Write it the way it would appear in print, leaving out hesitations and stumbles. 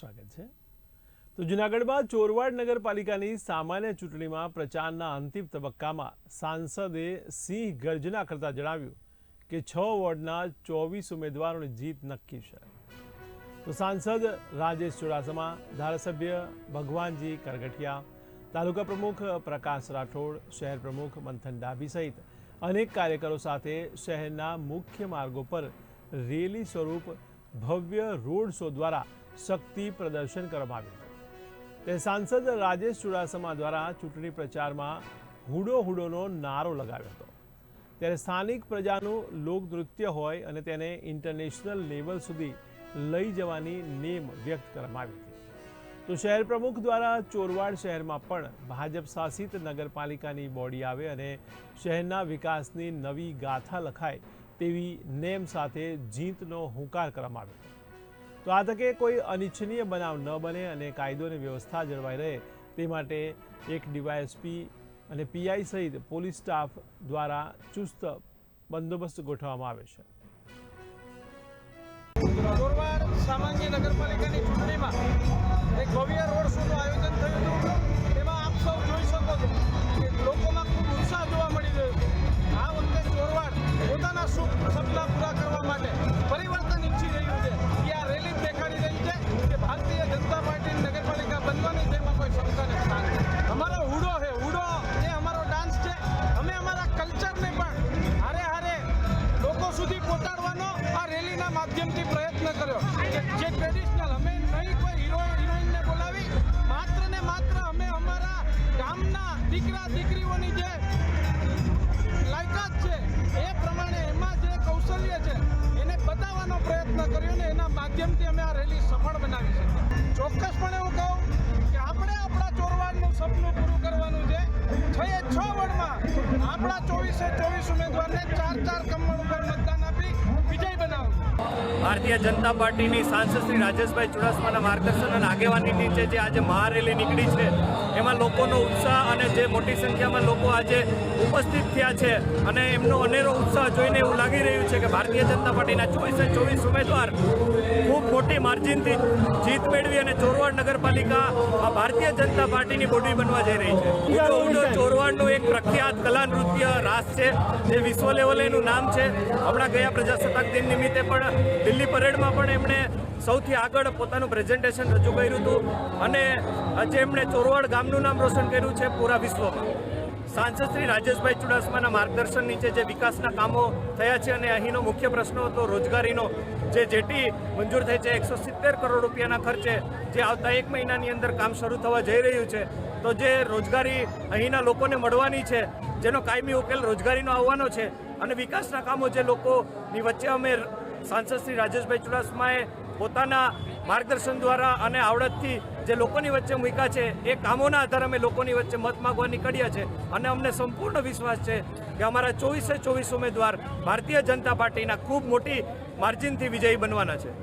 સ્વાગત છે। તો જૂનાગઢમાં ચોરવાડ નગરપાલિકાની સામાન્ય ચૂંટણીમાં પ્રચારના અંતિમ તબક્કામાં સાંસદે સિંહ ગર્જના કરતા જણાવ્યું કે 6 વોર્ડના 24 ઉમેદવારોની જીત નક્કી છે। તો સાંસદ રાજેશ ચુડાસમા, ધારાસભ્ય ભગવાનજી કરગઠિયા, તાલુકા પ્રમુખ પ્રકાશ રાઠોડ, શહેર પ્રમુખ મંથન ડાભી સહિત અનેક કાર્યકરો સાથે શહેરના મુખ્ય માર્ગો પર રેલી સ્વરૂપ ભવ્ય રોડ શો દ્વારા શક્તિ પ્રદર્શન કરવામાં આવ્યું। તે સાંસદ રાજેશ ચુડાસમા દ્વારા ચૂંટણી પ્રચારમાં હુડો હુડોનો નારો લગાવ્યો હતો। ત્યારે સ્થાનિક પ્રજાનું લોકનૃત્ય હોય અને તેને ઇન્ટરનેશનલ લેવલ સુધી લઈ જવાની નેમ વ્યક્ત કરવામાં આવી હતી। તો શહેર પ્રમુખ દ્વારા ચોરવાડ શહેરમાં પણ ભાજપ શાસિત નગરપાલિકાની બોડી આવે અને શહેરના વિકાસની નવી ગાથા લખાય તેવી નેમ સાથે જીતનો હુંકાર કરવામાં આવ્યો હતો। તો આ તકે કોઈ અનિચ્છનીય બનાવ ન બને અને કાયદો અને વ્યવસ્થા જળવાઈ રહે તે માટે એક ડીવાયએસપી અને પીઆઈ સહિત પોલીસ સ્ટાફ દ્વારા ચુસ્ત બંદોબસ્ત ગોઠવવામાં આવે છે। ચોરવાડ સામાન્ય નગરપાલિકાની ચૂંટણીમાં એક ભવ્ય રોડ શોનું આયોજન થયું હતું। એમાં આપ સૌ જોઈ શકો છો કે લોકોમાં ખૂબ ઉત્સાહ જોવા મળી રહ્યો છે। આ વખતે ચોરવાડ પોતાના સપના પૂરા કરવા માટે પરિવર્તન ઈચ્છી રહ્યું છે। કે આ રેલી દેખાડી રહી છે કે ભારતીય જનતા પાર્ટીની નગરપાલિકા બનવાની તેમાં કોઈ શંકાને સ્થાન નથી। અમારો હુડો છે, હુડો એ અમારો ડાન્સ છે। અમે અમારા કલ્ચરને પણ હારે હારે લોકો સુધી પહોંચાડવાનો આ રેલીના માધ્યમથી પ્રયત્ન કર્યો કે જે ટ્રેડિશનલ અમે નહીં કોઈ હિરોઈનને બોલાવી, માત્ર ને માત્ર અમે અમારા ગામના દીકરા દીકરીઓની જે લાયકાત છે એ પ્રમાણે એમાં જે કૌશલ્ય છે એને બતાવવાનો પ્રયત્ન કર્યો ને એના માધ્યમથી અમે આ રેલી સફળ બનાવી છે। ચોક્કસપણે હું કહું કે આપણે આપણા ચોરવાડનું સપનું પૂરું કરવાનું છે। 6 વોર્ડમાં આપણા 24 ઉમેદવારને 4 કમળ ઉપર મતદાન આપી વિજય બનાવવું। ભારતીય જનતા પાર્ટીની સાંસદ શ્રી રાજેશભાઈ ચુડાસમાના માર્ગદર્શન અને આગેવાની નીચે જે આજે મહારેલી નીકળી છે એમાં લોકોનો ઉત્સાહ અને જે મોટી સંખ્યામાં લોકો આજે ઉપસ્થિત થયા છે અને એમનો અનેરો ઉત્સાહ જોઈને એવું લાગી રહ્યું છે કે ભારતીય જનતા પાર્ટીના 24 ઉમેદવાર ખૂબ મોટી માર્જિનથી જીત મેળવી અને ચોરવાડ નગરપાલિકા આ ભારતીય જનતા પાર્ટીની બોડી બનવા જઈ રહી છે। ચોરવાડનું એક પ્રખ્યાત કલા નૃત્ય રાસ છે જે વિશ્વ લેવલે એનું નામ છે। હમણાં ગયા પ્રજાસત્તાક દિન નિમિત્તે પણ દિલ્હી પરેડમાં પણ એમણે સૌથી આગળ પોતાનું પ્રેઝન્ટેશન રજૂ કર્યું હતું અને આજે એમણે ચોરવાડ ગામનું નામ રોશન કર્યું છે પૂરા વિશ્વમાં। સાંસદ શ્રી રાજેશભાઈ ચુડાસમાના માર્ગદર્શન નીચે જે વિકાસના કામો થયા છે અને અહીંનો મુખ્ય પ્રશ્ન હતો રોજગારીનો, જે જેટી મંજૂર થઈ છે 170 કરોડ રૂપિયાના ખર્ચે જે આવતા 1 મહિનાની અંદર કામ શરૂ થવા જઈ રહ્યું છે। તો જે રોજગારી અહીંના લોકોને મળવાની છે, જેનો કાયમી ઉકેલ રોજગારીનો આવવાનો છે અને વિકાસના કામો જે લોકોની વચ્ચે અમે સાંસદ શ્રી રાજેશભાઈ ચુડાસમાએ પોતાના માર્ગદર્શન દ્વારા અને આવડતથી જે લોકોની વચ્ચે મૂક્યા છે એ કામોના આધારે અમે લોકોની વચ્ચે મત માગવા નીકળ્યા છે અને અમને સંપૂર્ણ વિશ્વાસ છે કે અમારા 24 ઉમેદવાર ભારતીય જનતા પાર્ટીના ખૂબ મોટી માર્જિનથી વિજયી બનવાના છે।